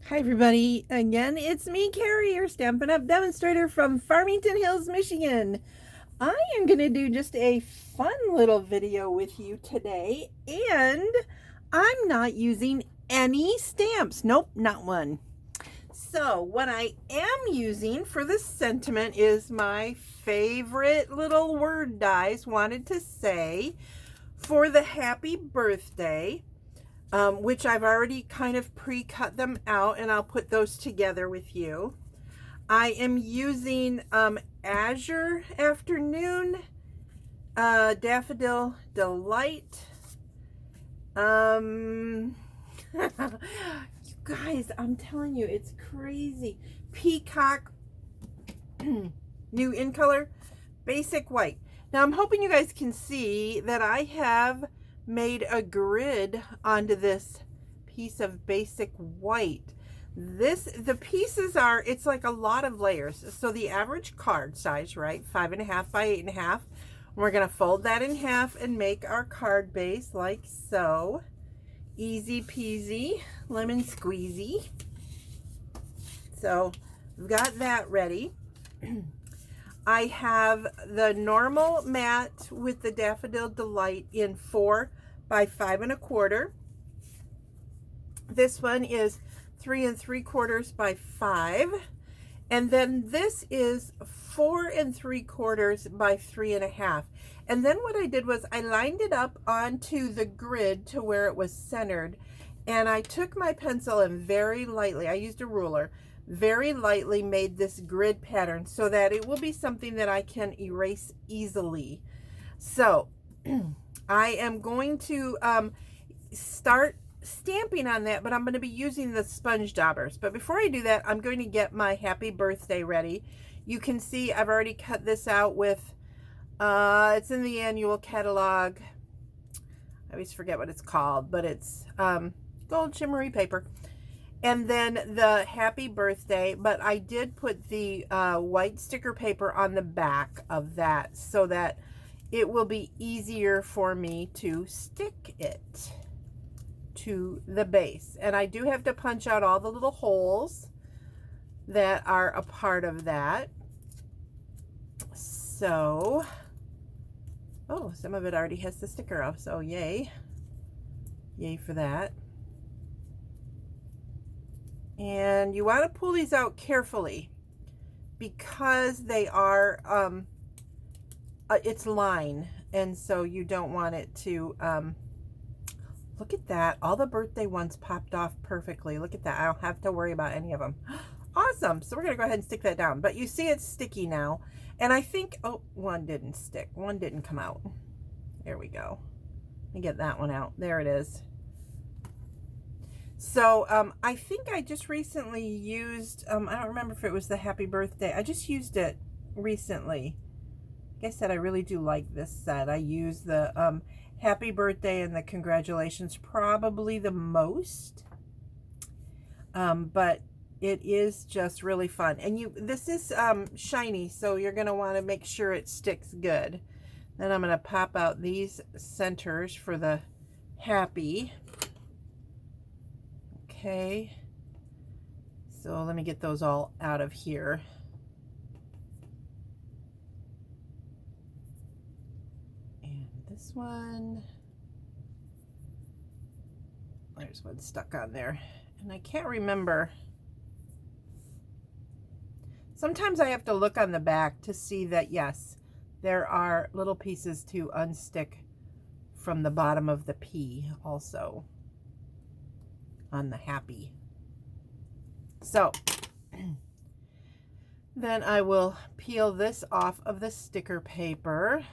Hi everybody, again it's me, Carrie, your Stampin' Up! Demonstrator from Farmington Hills, Michigan. I am going to do just a fun little video with you today, and I'm not using any stamps. Nope, not one. So what I am using for this sentiment is my favorite little word dies, wanted to say, for the happy birthday. Which I've already kind of pre-cut them out, and I'll put those together with you. I am using Azure Afternoon, Daffodil Delight. You guys, I'm telling you, it's crazy. Peacock, new in color, basic white. Now I'm hoping you guys can see that I have made a grid onto this piece of basic white. The pieces are, it's like a lot of layers. So the average card size, right, 5.5 by 8.5. We're gonna fold that in half and make our card base like so. Easy peasy, lemon squeezy. So we've got that ready. I have the normal mat with the Daffodil Delight in 4 by 5 1/4. This one is 3 3/4 by 5. And then this is 4 3/4 by 3.5. And then what I did was I lined it up onto the grid to where it was centered. And I took my pencil and very lightly, I used a ruler, very lightly made this grid pattern so that it will be something that I can erase easily. So I am going to start stamping on that, but I'm going to be using the sponge daubers. But before I do that, I'm going to get my happy birthday ready. You can see I've already cut this out with, it's in the annual catalog. I always forget what it's called, but it's gold shimmery paper. And then the happy birthday, but I did put the white sticker paper on the back of that so that it will be easier for me to stick it to the base. And I do have to punch out all the little holes that are a part of that. So, oh, some of it already has the sticker off, so yay. Yay for that. And you want to pull these out carefully because they are, it's line, and so you don't want it to, look at that. All the birthday ones popped off perfectly. Look at that. I don't have to worry about any of them. Awesome. So we're going to go ahead and stick that down. But you see it's sticky now. And I think, oh, one didn't stick. One didn't come out. There we go. Let me get that one out. There it is. So I think I just recently used, I don't remember if it was the happy birthday. I just used it recently. Like I said, I really do like this set. I use the happy birthday and the congratulations probably the most. But it is just really fun. And this is shiny, so you're going to want to make sure it sticks good. Then I'm going to pop out these centers for the happy. Okay, so let me get those all out of here. And this one, there's one stuck on there. And I can't remember. Sometimes I have to look on the back to see that, yes, there are little pieces to unstick from the bottom of the P also on the happy. So then I will peel this off of the sticker paper,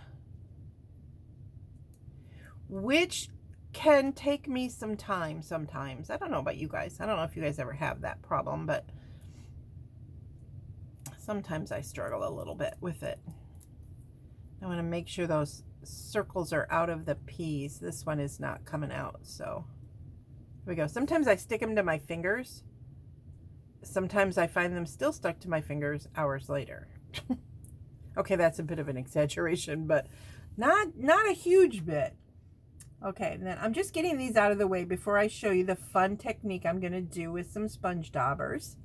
which can take me some time sometimes. I don't know about you guys. I don't know if you guys ever have that problem, but sometimes I struggle a little bit with it. I want to make sure those circles are out of the P's. This one is not coming out, so here we go. Sometimes I stick them to my fingers. Sometimes I find them still stuck to my fingers hours later. Okay, that's a bit of an exaggeration, but not a huge bit. Okay, and then I'm just getting these out of the way before I show you the fun technique I'm going to do with some sponge daubers.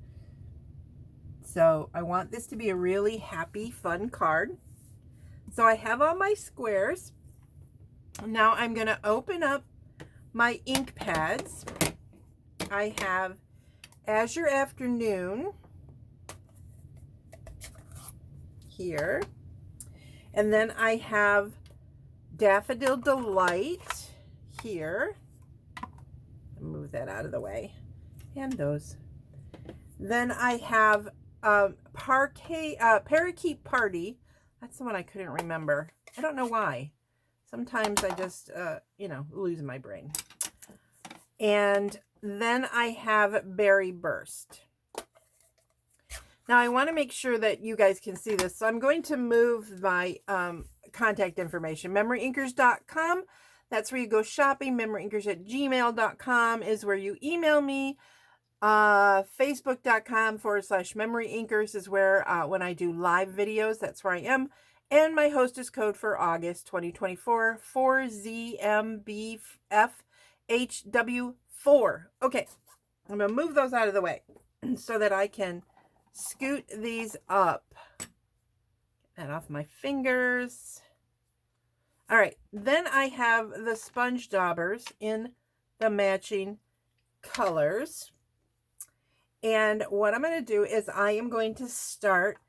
So I want this to be a really happy, fun card. So I have all my squares. Now I'm going to open up my ink pads. I have Azure Afternoon here. And then I have Daffodil Delight here. Move that out of the way. And those. Then I have Parakeet Party. That's the one I couldn't remember. I don't know why. Sometimes I just, lose my brain. And then I have Berry Burst. Now I want to make sure that you guys can see this. So I'm going to move my contact information. MemoryInkers.com. That's where you go shopping. MemoryInkers@gmail.com is where you email me. Facebook.com/MemoryInkers is where when I do live videos, that's where I am. And my hostess code for August 2024, 4ZMBFHW4. Okay, I'm going to move those out of the way so that I can scoot these up. Get that off my fingers. All right, then I have the sponge daubers in the matching colors. And what I'm going to do is I am going to start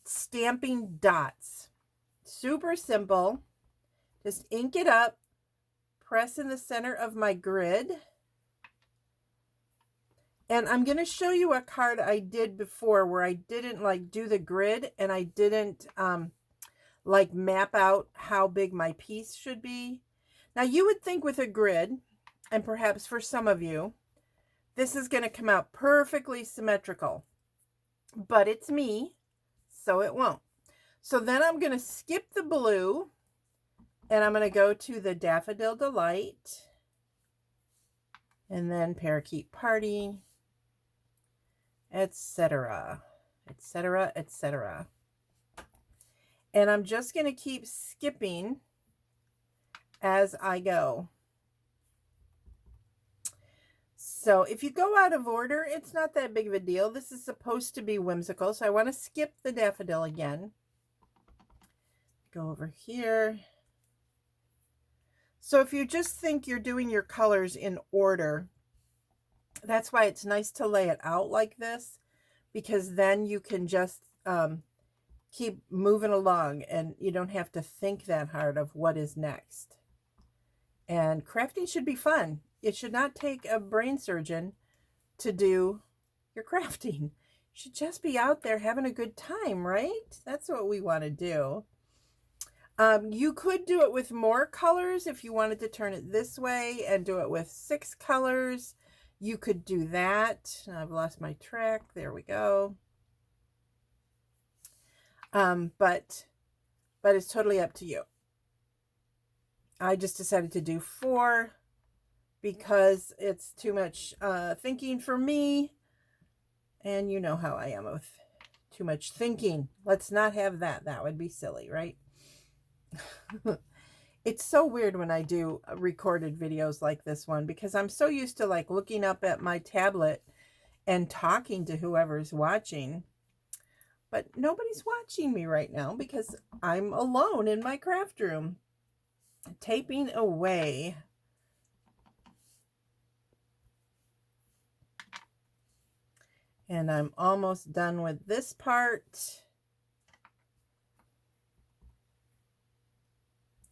stamping dots. Super simple. Just ink it up, press in the center of my grid. And I'm going to show you a card I did before where I didn't do the grid and I didn't map out how big my piece should be. Now you would think with a grid, and perhaps for some of you, this is going to come out perfectly symmetrical, but it's me, so it won't. So then I'm going to skip the blue and I'm going to go to the Daffodil Delight and then Parakeet Party, etc., etc., etc. And I'm just going to keep skipping as I go. So if you go out of order, it's not that big of a deal. This is supposed to be whimsical, so I want to skip the daffodil again. Go over here. So if you just think you're doing your colors in order, that's why it's nice to lay it out like this, because then you can just keep moving along and you don't have to think that hard of what is next. And crafting should be fun. It should not take a brain surgeon to do your crafting. You should just be out there having a good time, right? That's what we want to do. You could do it with more colors if you wanted to turn it this way and do it with 6 colors. You could do that. I've lost my track. There we go. But it's totally up to you. I just decided to do 4 because it's too much thinking for me. And you know how I am with too much thinking. Let's not have that. That would be silly, right? It's so weird when I do recorded videos like this one because I'm so used to looking up at my tablet and talking to whoever's watching. But nobody's watching me right now because I'm alone in my craft room, taping away. And I'm almost done with this part.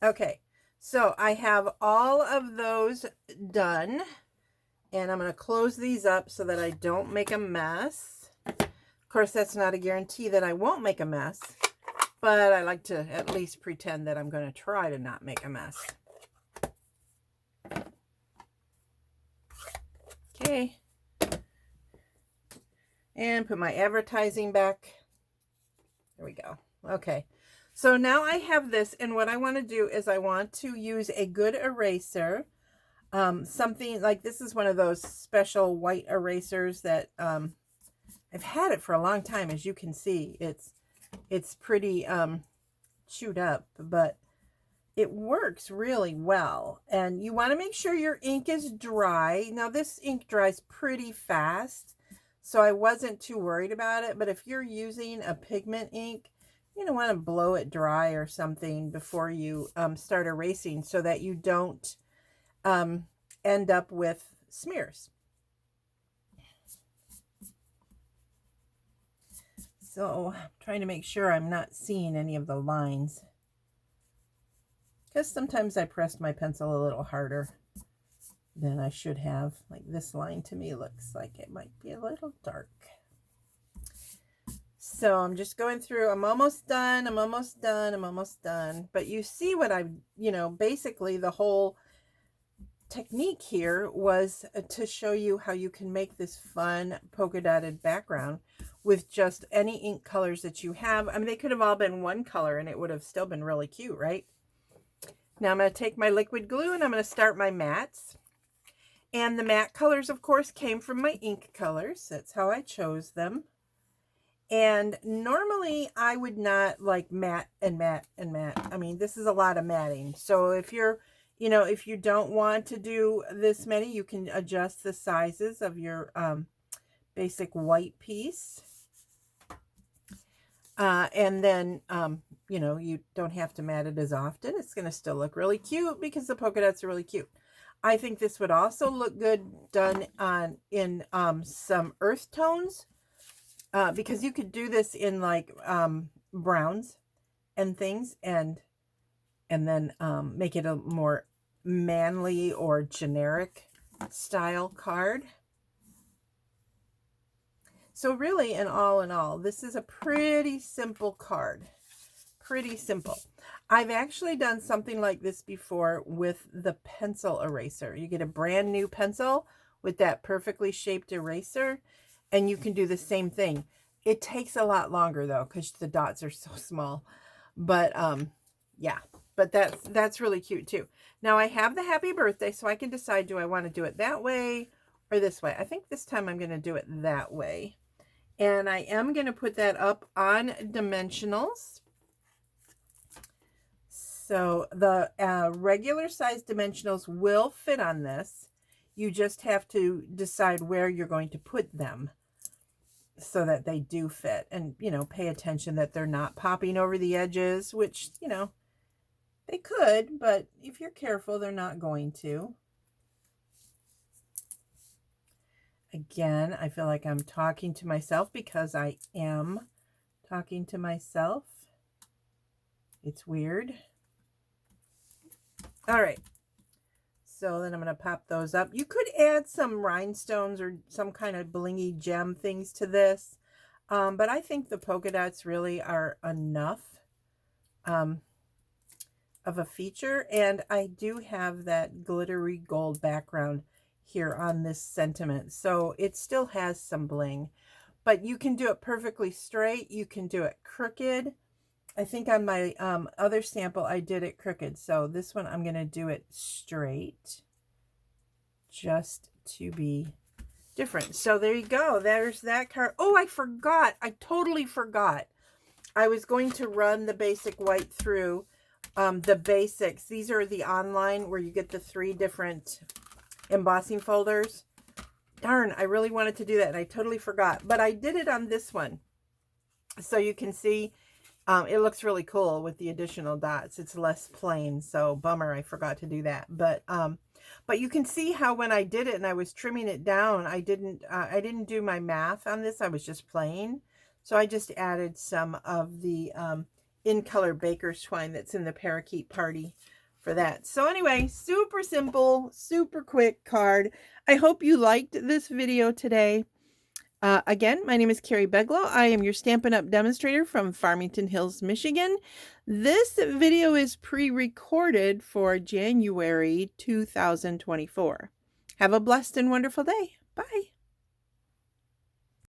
Okay, so I have all of those done. And I'm going to close these up so that I don't make a mess. Of course, that's not a guarantee that I won't make a mess. But I like to at least pretend that I'm going to try to not make a mess. Okay. And put my advertising back. There we go. Okay. So now I have this, and what I want to do is I want to use a good eraser. Something like this is one of those special white erasers that I've had it for a long time. As you can see, it's pretty chewed up, but it works really well. And you want to make sure your ink is dry. Now this ink dries pretty fast, so I wasn't too worried about it. But if you're using a pigment ink, you don't want to blow it dry or something before you start erasing, so that you don't end up with smears. So I'm trying to make sure I'm not seeing any of the lines, because sometimes I pressed my pencil a little harder than I should have. Like this line to me looks like it might be a little dark. So I'm just going through. I'm almost done. I'm almost done. I'm almost done. But you see what I've, basically the whole technique here was to show you how you can make this fun polka dotted background with just any ink colors that you have. I mean, they could have all been one color and it would have still been really cute, right? Now I'm going to take my liquid glue and I'm going to start my mattes. And the matte colors, of course, came from my ink colors. That's how I chose them. And normally I would not like matte and matte and matte. I mean, this is a lot of matting. So if you're, if you don't want to do this many, you can adjust the sizes of your basic white piece. And then, you don't have to mat it as often. It's going to still look really cute because the polka dots are really cute. I think this would also look good done in some earth tones, because you could do this in like browns and things, and then make it a more manly or generic style card. So really, in all, this is a pretty simple card. Pretty simple. I've actually done something like this before with the pencil eraser. You get a brand new pencil with that perfectly shaped eraser, and you can do the same thing. It takes a lot longer though, because the dots are so small. But yeah, but that's really cute too. Now I have the happy birthday, so I can decide, do I want to do it that way or this way? I think this time I'm going to do it that way. And I am going to put that up on dimensionals. So the regular size dimensionals will fit on this. You just have to decide where you're going to put them so that they do fit. And, pay attention that they're not popping over the edges, which, they could, but if you're careful, they're not going to. Again, I feel like I'm talking to myself because I am talking to myself. It's weird. All right. So then I'm going to pop those up. You could add some rhinestones or some kind of blingy gem things to this. But I think the polka dots really are enough of a feature. And I do have that glittery gold background here on this sentiment, so it still has some bling, but you can do it perfectly straight. You can do it crooked. I think on my other sample I did it crooked, so this one I'm going to do it straight just to be different. So there you go. There's that card. Oh, I forgot. I totally forgot. I was going to run the basic white through the basics. These are the online where you get the 3 different embossing folders. Darn, I really wanted to do that and I totally forgot, but I did it on this one, so you can see it looks really cool with the additional dots. It's less plain, so bummer I forgot to do that. But you can see how when I did it and I was trimming it down, I didn't do my math on this. I was just playing, so I just added some of the in color baker's twine that's in the parakeet party for that. So anyway, super simple, super quick card. I hope you liked this video today. Again, my name is Carrie Beglow. I am your Stampin' Up! Demonstrator from Farmington Hills, Michigan. This video is pre-recorded for January 2024. Have a blessed and wonderful day. Bye.